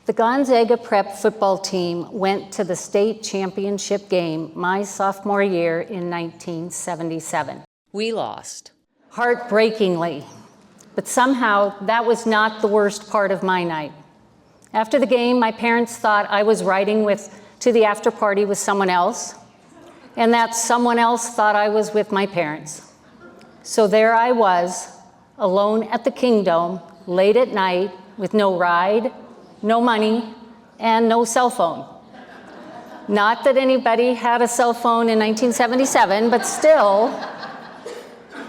The Gonzaga Prep football team went to the state championship game my sophomore year in 1977. We lost. Heartbreakingly. But somehow that was not the worst part of my night. After the game, my parents thought I was riding to the after party with someone else, and that someone else thought I was with my parents. So there I was, alone at the Kingdom, late at night, with no ride, no money, and no cell phone. Not that anybody had a cell phone in 1977, but still,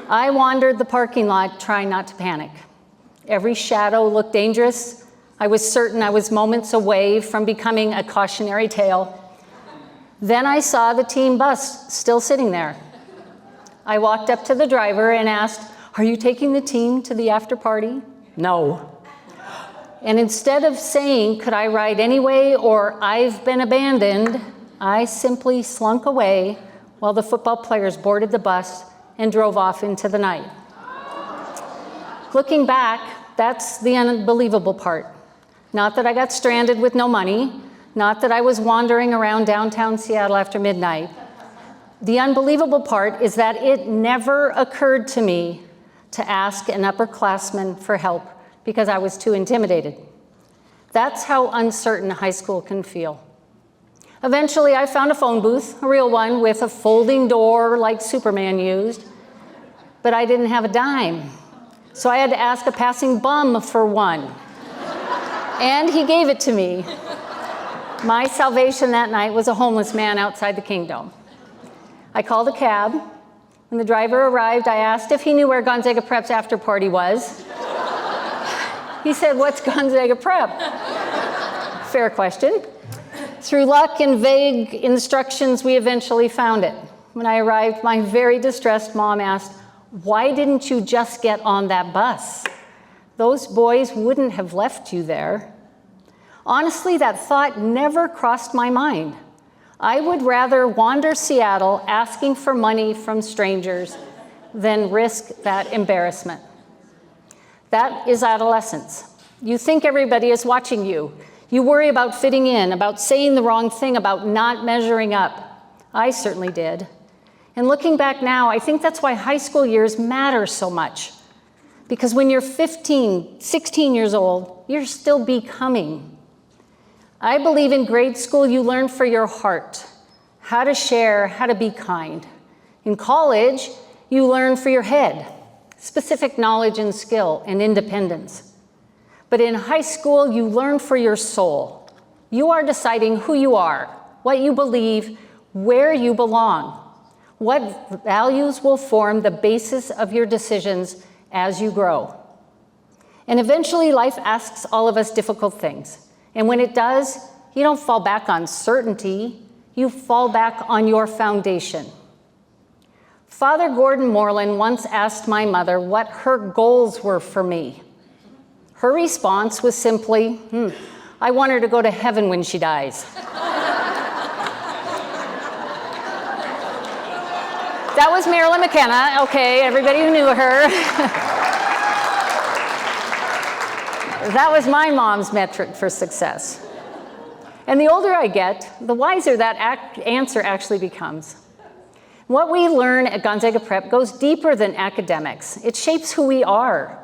I wandered the parking lot trying not to panic. Every shadow looked dangerous. I was certain I was moments away from becoming a cautionary tale. Then I saw the team bus still sitting there. I walked up to the driver and asked, "Are you taking the team to the after party?" "No." And instead of saying, "Could I ride anyway?" or "I've been abandoned," I simply slunk away while the football players boarded the bus and drove off into the night. Looking back, that's the unbelievable part. Not that I got stranded with no money, not that I was wandering around downtown Seattle after midnight. The unbelievable part is that it never occurred to me to ask an upperclassman for help because I was too intimidated. That's how uncertain high school can feel. Eventually, I found a phone booth, a real one, with a folding door like Superman used, but I didn't have a dime. So I had to ask a passing bum for one. And he gave it to me. My salvation that night was a homeless man outside the Kingdom. I called a cab. When the driver arrived, I asked if he knew where Gonzaga Prep's after party was. He said, "What's Gonzaga Prep?" Fair question. Through luck and vague instructions, we eventually found it. When I arrived, my very distressed mom asked, "Why didn't you just get on that bus? Those boys wouldn't have left you there." Honestly, that thought never crossed my mind. I would rather wander Seattle asking for money from strangers than risk that embarrassment. That is adolescence. You think everybody is watching you. You worry about fitting in, about saying the wrong thing, about not measuring up. I certainly did. And looking back now, I think that's why high school years matter so much. Because when you're 15, 16 years old, you're still becoming. I believe in grade school you learn for your heart, how to share, how to be kind. In college, you learn for your head, specific knowledge and skill and independence. But in high school, you learn for your soul. You are deciding who you are, what you believe, where you belong. What values will form the basis of your decisions as you grow. And eventually, life asks all of us difficult things. And when it does, you don't fall back on certainty, you fall back on your foundation. Father Gordon Moreland once asked my mother what her goals were for me. Her response was simply, "I want her to go to heaven when she dies." That was Marilyn McKenna, okay, everybody who knew her. That was my mom's metric for success. And the older I get, the wiser that answer actually becomes. What we learn at Gonzaga Prep goes deeper than academics. It shapes who we are.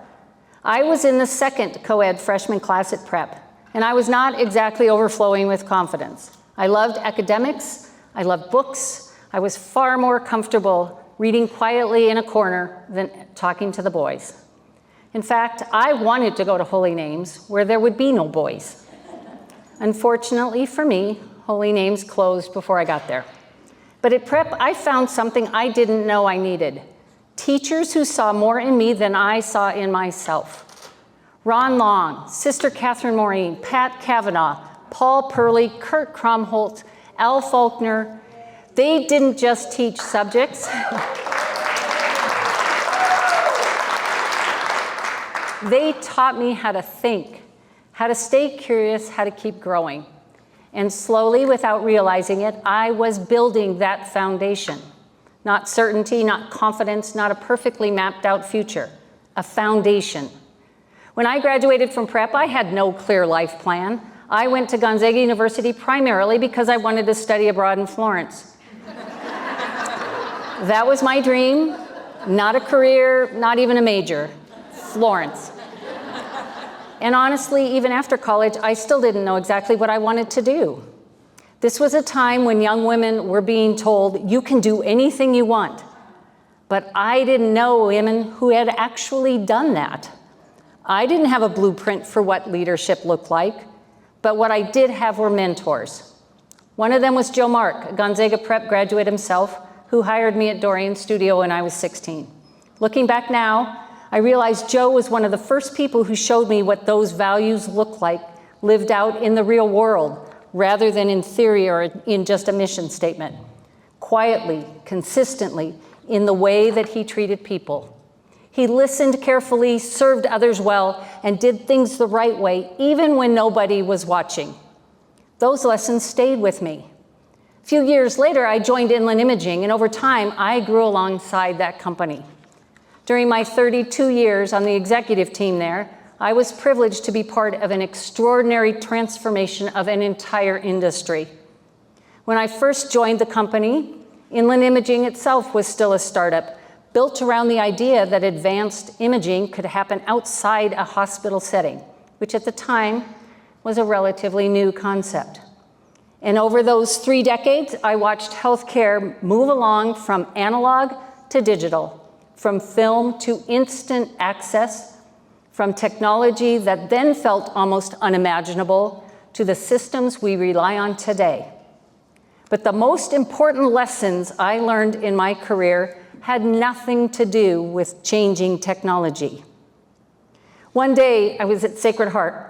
I was in the second co-ed freshman class at Prep, and I was not exactly overflowing with confidence. I loved academics, I loved books, I was far more comfortable reading quietly in a corner than talking to the boys. In fact, I wanted to go to Holy Names where there would be no boys. Unfortunately for me, Holy Names closed before I got there. But at Prep, I found something I didn't know I needed. Teachers who saw more in me than I saw in myself. Ron Long, Sister Catherine Maureen, Pat Kavanaugh, Paul Purley, Kurt Kromholt, Al Faulkner. They didn't just teach subjects. They taught me how to think, how to stay curious, how to keep growing. And slowly, without realizing it, I was building that foundation. Not certainty, not confidence, not a perfectly mapped out future, a foundation. When I graduated from Prep, I had no clear life plan. I went to Gonzaga University primarily because I wanted to study abroad in Florence. That was my dream, not a career, not even a major. Florence. And honestly, even after college, I still didn't know exactly what I wanted to do. This was a time when young women were being told, you can do anything you want. But I didn't know women who had actually done that. I didn't have a blueprint for what leadership looked like, but what I did have were mentors. One of them was Joe Mark, a Gonzaga Prep graduate himself, who hired me at Dorian's studio when I was 16. Looking back now, I realized Joe was one of the first people who showed me what those values look like lived out in the real world, rather than in theory or in just a mission statement. Quietly, consistently, in the way that he treated people. He listened carefully, served others well, and did things the right way, even when nobody was watching. Those lessons stayed with me. A few years later, I joined Inland Imaging, and over time, I grew alongside that company. During my 32 years on the executive team there, I was privileged to be part of an extraordinary transformation of an entire industry. When I first joined the company, Inland Imaging itself was still a startup, built around the idea that advanced imaging could happen outside a hospital setting, which at the time was a relatively new concept. And over those 3 decades, I watched healthcare move along from analog to digital, from film to instant access, from technology that then felt almost unimaginable to the systems we rely on today. But the most important lessons I learned in my career had nothing to do with changing technology. One day, I was at Sacred Heart.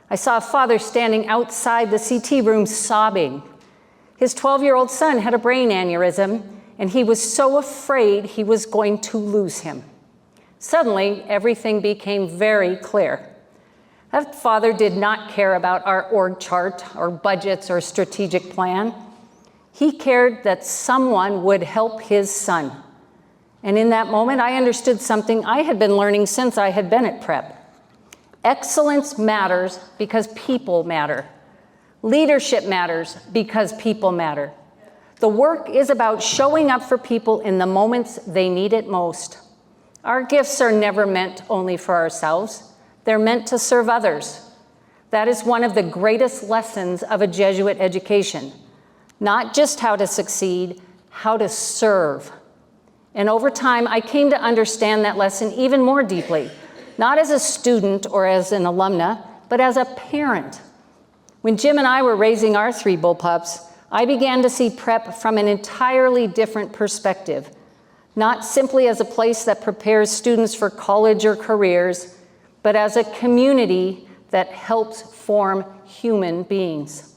I saw a father standing outside the CT room sobbing. His 12-year-old son had a brain aneurysm, and he was so afraid he was going to lose him. Suddenly, everything became very clear. That father did not care about our org chart, or budgets, or strategic plan. He cared that someone would help his son. And in that moment, I understood something I had been learning since I had been at Prep. Excellence matters because people matter. Leadership matters because people matter. The work is about showing up for people in the moments they need it most. Our gifts are never meant only for ourselves. They're meant to serve others. That is one of the greatest lessons of a Jesuit education. Not just how to succeed, how to serve. And over time, I came to understand that lesson even more deeply, not as a student or as an alumna, but as a parent. When Jim and I were raising our 3 bullpups, I began to see Prep from an entirely different perspective, not simply as a place that prepares students for college or careers, but as a community that helps form human beings.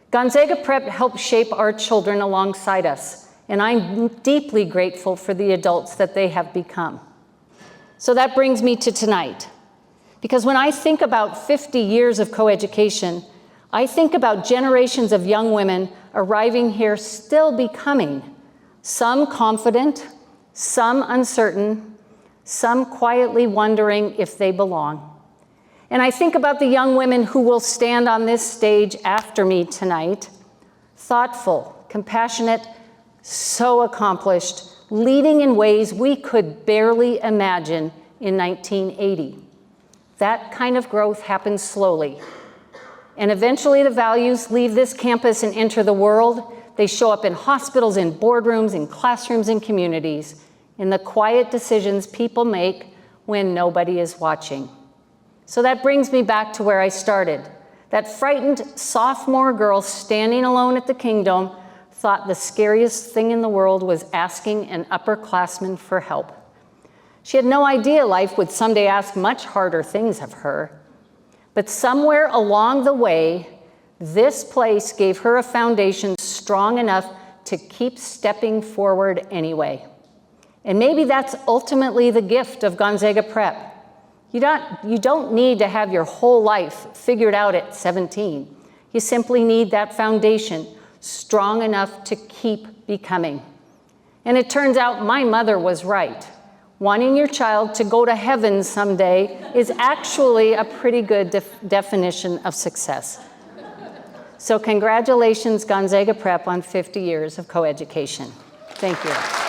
Gonzaga Prep helped shape our children alongside us, and I'm deeply grateful for the adults that they have become. So that brings me to tonight. Because when I think about 50 years of coeducation, I think about generations of young women arriving here still becoming, some confident, some uncertain, some quietly wondering if they belong. And I think about the young women who will stand on this stage after me tonight, thoughtful, compassionate, so accomplished, leading in ways we could barely imagine in 1980. That kind of growth happens slowly. And eventually the values leave this campus and enter the world. They show up in hospitals, in boardrooms, in classrooms, in communities, in the quiet decisions people make when nobody is watching. So that brings me back to where I started. That frightened sophomore girl standing alone at the Kingdom thought the scariest thing in the world was asking an upperclassman for help. She had no idea life would someday ask much harder things of her. But somewhere along the way, this place gave her a foundation strong enough to keep stepping forward anyway. And maybe that's ultimately the gift of Gonzaga Prep. You don't need to have your whole life figured out at 17. You simply need that foundation strong enough to keep becoming. And it turns out my mother was right. wanting your child to go to heaven someday is actually a pretty good definition of success. So congratulations, Gonzaga Prep, on 50 years of coeducation. Thank you.